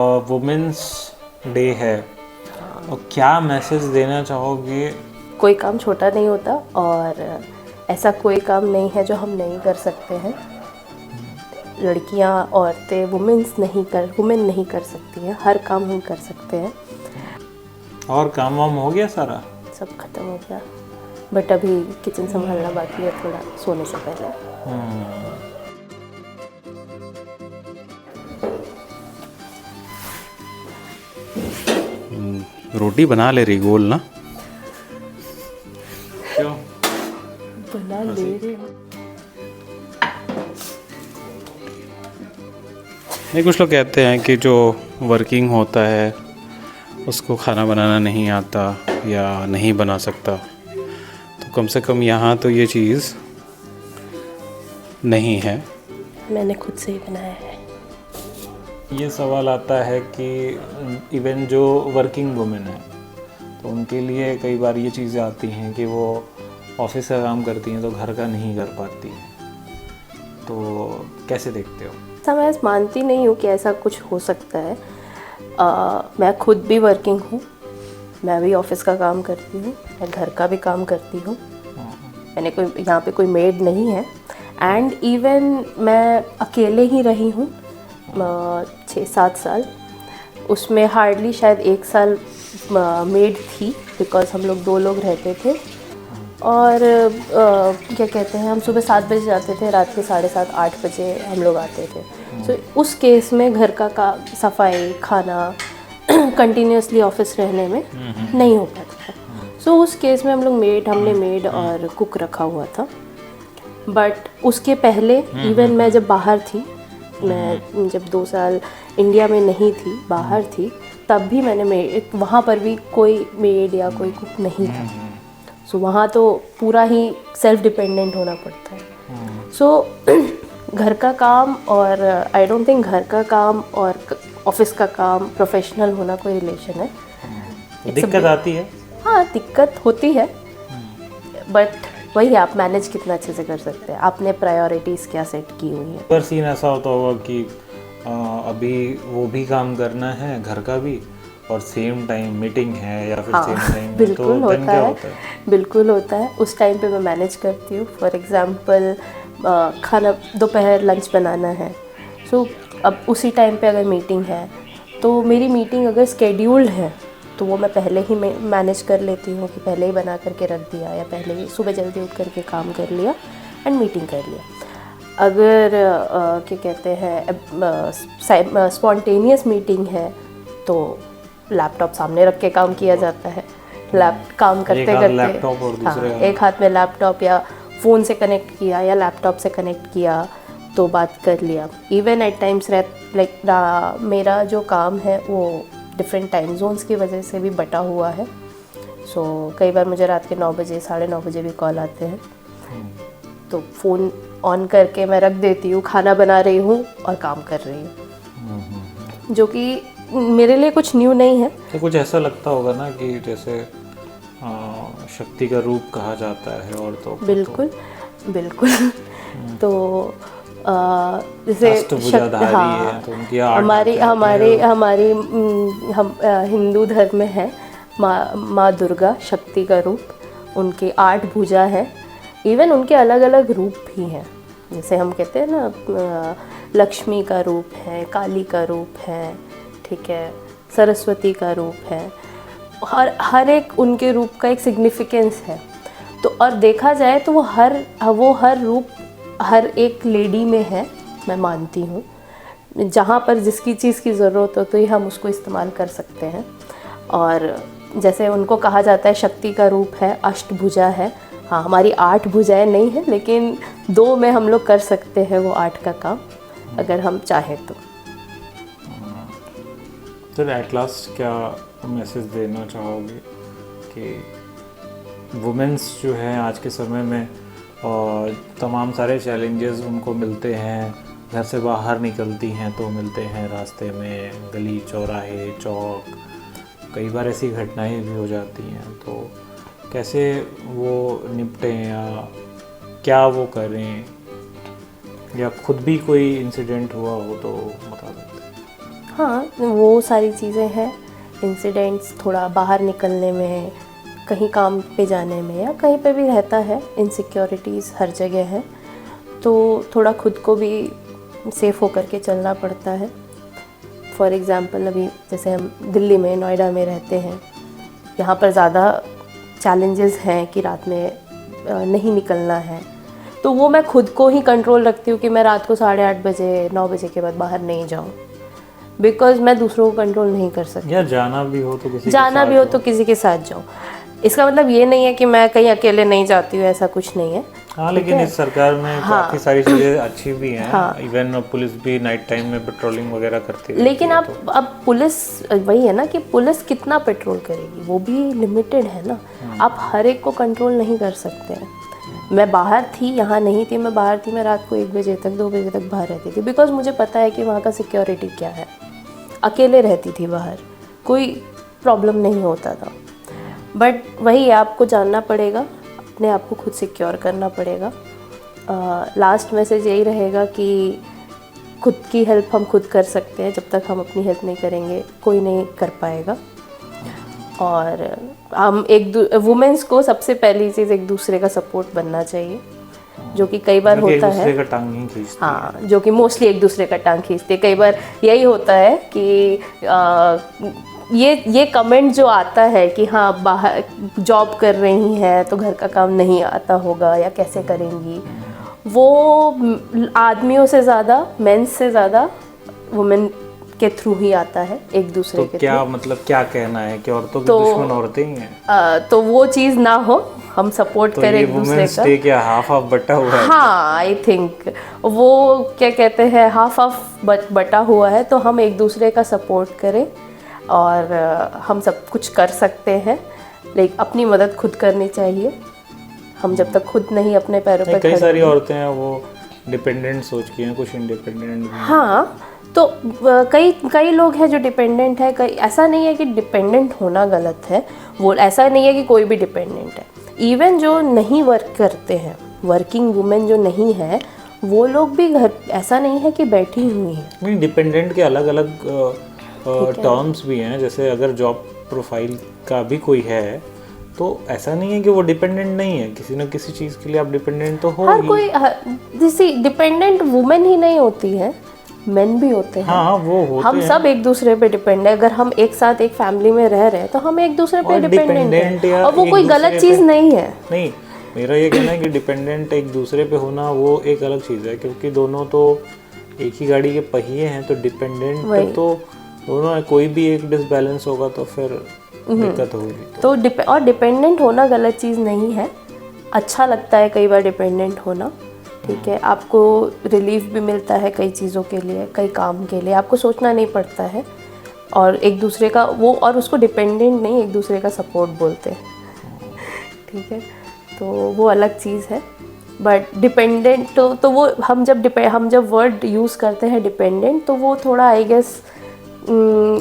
Women's day है और क्या मैसेज देना चाहोगे? कोई काम छोटा नहीं होता और ऐसा कोई काम नहीं है जो हम नहीं कर सकते हैं। लड़कियां, औरतें, वुमेन नहीं कर सकती हैं, हर काम हम कर सकते हैं। और काम वाम हो गया सारा? सब खत्म हो गया, बट अभी किचन संभालना बाकी है थोड़ा, सोने से पहले। रोटी बना ले रही गोल ना? क्यों? बना ले रही हूँ। नहीं, कुछ लोग कहते हैं कि जो वर्किंग होता है उसको खाना बनाना नहीं आता या नहीं बना सकता, तो कम से कम यहाँ तो ये चीज़ नहीं है। मैंने खुद से ही बनाया है। ये सवाल आता है कि इवन जो वर्किंग वुमेन है तो उनके लिए कई बार ये चीज़ें आती हैं कि वो ऑफिस का काम करती हैं तो घर का नहीं कर पाती हैं, तो कैसे देखते हो? ऐसा मैं मानती नहीं हूँ कि ऐसा कुछ हो सकता है। मैं खुद भी वर्किंग हूँ, मैं भी ऑफिस का काम करती हूँ, मैं घर का भी काम करती हूँ। मैंने कोई यहाँ पे कोई मेड नहीं है एंड इवन मैं अकेले ही रही हूँ 6-7 साल। उसमें हार्डली शायद 1 साल मेड थी, बिकॉज हम लोग 2 लोग रहते थे। और क्या कहते हैं, हम सुबह 7 बजे जाते थे, रात के 7:30-8 बजे हम लोग आते थे। सो उस केस में घर का सफाई, खाना कंटिन्यूसली ऑफिस रहने में नहीं हो पाता था। सो उस केस में हमने मेड और कुक रखा हुआ था। बट उसके पहले इवन मैं जब बाहर थी, मैं जब 2 साल इंडिया में नहीं थी, बाहर थी, तब भी मैंने वहाँ पर भी कोई मेड या कोई कुक नहीं था। सो वहाँ तो पूरा ही सेल्फ डिपेंडेंट होना पड़ता है। सो घर का काम और आई डोंट थिंक घर का काम और ऑफिस का काम प्रोफेशनल होना कोई रिलेशन है। दिक्कत आती है? हाँ, दिक्कत होती है, बट वही है, आप मैनेज कितना अच्छे से कर सकते हैं, आपने प्रायोरिटीज़ क्या सेट की हुई है। पर सीन ऐसा होता होगा कि अभी वो भी काम करना है, घर का भी, और सेम टाइम मीटिंग है या फिर सेम टाइम बिल्कुल तो होता है, बिल्कुल होता है। उस टाइम पे मैं मैनेज करती हूँ। फॉर एग्जांपल खाना, दोपहर लंच बनाना है, सो अब उसी टाइम पे अगर मीटिंग है तो मेरी मीटिंग अगर स्केड्यूल्ड है तो वो मैं पहले ही मैनेज कर लेती हूँ कि पहले ही बना करके रख दिया या पहले ही सुबह जल्दी उठ करके काम कर लिया एंड मीटिंग कर लिया। अगर क्या कहते हैं स्पॉन्टेनियस मीटिंग है तो लैपटॉप सामने रख के काम किया जाता है। काम करते करते लैपटॉप और दूसरे एक हाथ में लैपटॉप या फ़ोन से कनेक्ट किया या लैपटॉप से कनेक्ट किया तो बात कर लिया। इवन एट टाइम्स लाइक मेरा जो काम है वो डिफरेंट टाइम जोन्स की वजह से भी बटा हुआ है। सो कई बार मुझे रात के 9 बजे 9:30 बजे भी कॉल आते हैं, तो फ़ोन ऑन करके मैं रख देती हूँ, खाना बना रही हूँ और काम कर रही हूँ, जो कि मेरे लिए कुछ न्यू नहीं है। तो कुछ ऐसा लगता होगा ना कि जैसे शक्ति का रूप कहा जाता है औरतों को। बिल्कुल बिल्कुल। तो जैसे है तो उनकी हमारी हम हिंदू धर्म में है माँ दुर्गा शक्ति का रूप, उनकी 8 भुजा है। इवन उनके अलग अलग रूप भी हैं, जैसे हम कहते हैं ना लक्ष्मी का रूप है, काली का रूप है, ठीक है, सरस्वती का रूप है। हर एक उनके रूप का एक सिग्निफिकेंस है। तो और देखा जाए तो वो हर रूप हर एक लेडी में है, मैं मानती हूँ। जहाँ पर जिसकी चीज़ की ज़रूरत हो तो ही हम उसको इस्तेमाल कर सकते हैं। और जैसे उनको कहा जाता है शक्ति का रूप है, अष्टभुजा है। हाँ, हमारी 8 भुजाएं नहीं है, लेकिन 2 में हम लोग कर सकते हैं वो 8 का काम, अगर हम चाहें तो। एट लास्ट क्या मैसेज देना चाहोगे कि वुमेन्स जो है आज के समय में और तमाम सारे चैलेंजेस उनको मिलते हैं, घर से बाहर निकलती हैं तो मिलते हैं रास्ते में, गली चौराहे चौक, कई बार ऐसी घटनाएं भी हो जाती हैं, तो कैसे वो निपटें या क्या वो करें, या खुद भी कोई इंसिडेंट हुआ हो तो बता सकते हैं? हाँ, वो सारी चीज़ें हैं, इंसिडेंट्स थोड़ा बाहर निकलने में, कहीं काम पे जाने में या कहीं पे भी रहता है, इनसिक्योरिटीज़ हर जगह है, तो थोड़ा खुद को भी सेफ होकर के चलना पड़ता है। फॉर एग्ज़ाम्पल अभी जैसे हम दिल्ली में, नोएडा में रहते हैं, यहाँ पर ज़्यादा चैलेंजेस हैं कि रात में नहीं निकलना है, तो वो मैं खुद को ही कंट्रोल रखती हूँ कि मैं रात को 8:30 बजे 9 बजे के बाद बाहर नहीं जाऊँ, बिकॉज़ मैं दूसरों को कंट्रोल नहीं कर सकती। या जाना भी हो तो किसी के साथ जाऊँ। इसका मतलब ये नहीं है कि मैं कहीं अकेले नहीं जाती हूँ, ऐसा कुछ नहीं है। हाँ, लेकिन इस सरकार में काफ़ी सारी चीज़ें अच्छी भी हैं। हाँ। इवन पुलिस भी नाइट टाइम में पेट्रोलिंग वगैरह करती है। लेकिन अब पुलिस वही है ना कि पुलिस कितना पेट्रोल करेगी, वो भी लिमिटेड है ना। आप हर एक को कंट्रोल नहीं कर सकते हैं। मैं बाहर थी, यहाँ नहीं थी, मैं बाहर थी, मैं रात को 1 बजे तक 2 बजे तक बाहर रहती थी, बिकॉज मुझे पता है कि वहाँ का सिक्योरिटी क्या है। अकेले रहती थी बाहर, कोई प्रॉब्लम नहीं होता था। बट वही है, आपको जानना पड़ेगा, अपने आप को खुद सिक्योर करना पड़ेगा। लास्ट मैसेज यही रहेगा कि खुद की हेल्प हम खुद कर सकते हैं, जब तक हम अपनी हेल्प नहीं करेंगे कोई नहीं कर पाएगा। और हम वुमेन्स को सबसे पहली चीज़ एक दूसरे का सपोर्ट बनना चाहिए, जो कि कई बार होता है। एक दूसरे का टांग ही खींचते हैं। हाँ, जो कि मोस्टली एक दूसरे का टांग खींचते। कई बार यही होता है कि ये कमेंट जो आता है कि हाँ बाहर जॉब कर रही हैं तो घर का काम नहीं आता होगा या कैसे करेंगी, वो आदमियों से ज़्यादा, मेंस से ज़्यादा वुमेन के थ्रू ही आता है, एक दूसरे के क्या थ्रू। मतलब क्या कहना है कि औरतों की दुश्मन औरतें ही हैं? तो वो चीज़ ना हो, हम सपोर्ट तो करें ये एक दूसरे वुमेन्स का। डे क्या हाफ बटा हुआ है? हाँ, आई थिंक वो क्या कहते हैं, हाफ बटा हुआ है, तो हम एक दूसरे का सपोर्ट करें और हम सब कुछ कर सकते हैं। लेकिन अपनी मदद खुद करनी चाहिए। हम जब तक खुद नहीं अपने पैरों पे कई सारी औरतें हैं वो डिपेंडेंट सोच की हैं, कुछ इंडिपेंडेंट भी हैं। हाँ, तो कई लोग हैं जो डिपेंडेंट है। कई, ऐसा नहीं है कि डिपेंडेंट होना गलत है, वो ऐसा नहीं है कि कोई भी डिपेंडेंट है। इवन जो नहीं वर्क करते हैं, वर्किंग वुमेन जो नहीं है, वो लोग भी घर, ऐसा नहीं है कि बैठी हुई हैं। नहीं, डिपेंडेंट के अलग अलग टर्म्स भी हैं। जैसे अगर जॉब प्रोफाइल का भी कोई है तो ऐसा नहीं है कि वो डिपेंडेंट नहीं है, किसी न किसी चीज़ के लिए आप डिपेंडेंट तो हो हर ही। कोई जैसे डिपेंडेंट वुमेन ही नहीं होती है, मेन भी होते हैं। हाँ, वो होते हम हैं। सब एक दूसरे पे डिपेंड है। अगर हम एक साथ एक फैमिली में रह रहे हैं तो हम एक दूसरे पे और डिपेंडेंट dependent है, या और वो एक कोई दूसरे गलत पे- चीज़ नहीं है। नहीं, मेरा ये कहना है कि डिपेंडेंट एक दूसरे पे होना वो एक अलग चीज़ है, क्योंकि दोनों तो एक ही गाड़ी के पहिए हैं। तो डिपेंडेंट तो दोनों है, कोई भी एक डिसबैलेंस होगा तो फिर दिक्कत होगी। तो डिपेंडेंट होना गलत चीज़ नहीं है, अच्छा लगता है कई बार डिपेंडेंट होना। ठीक है, आपको रिलीफ भी मिलता है कई चीज़ों के लिए, कई काम के लिए आपको सोचना नहीं पड़ता है। और एक दूसरे का वो, और उसको डिपेंडेंट नहीं, एक दूसरे का सपोर्ट बोलते हैं। ठीक है, तो वो अलग चीज़ है। बट डिपेंडेंट तो वो हम जब वर्ड यूज़ करते हैं डिपेंडेंट, तो वो थोड़ा आई गेस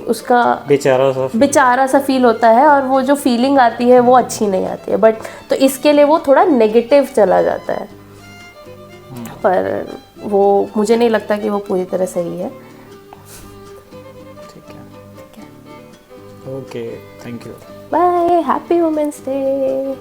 उसका बेचारा सा फील होता है, और वो जो फीलिंग आती है वो अच्छी नहीं आती है। बट तो इसके लिए वो थोड़ा नेगेटिव चला जाता है, पर वो मुझे नहीं लगता कि वो पूरी तरह सही है। ठीक है, okay, thank you. Bye, happy women's day.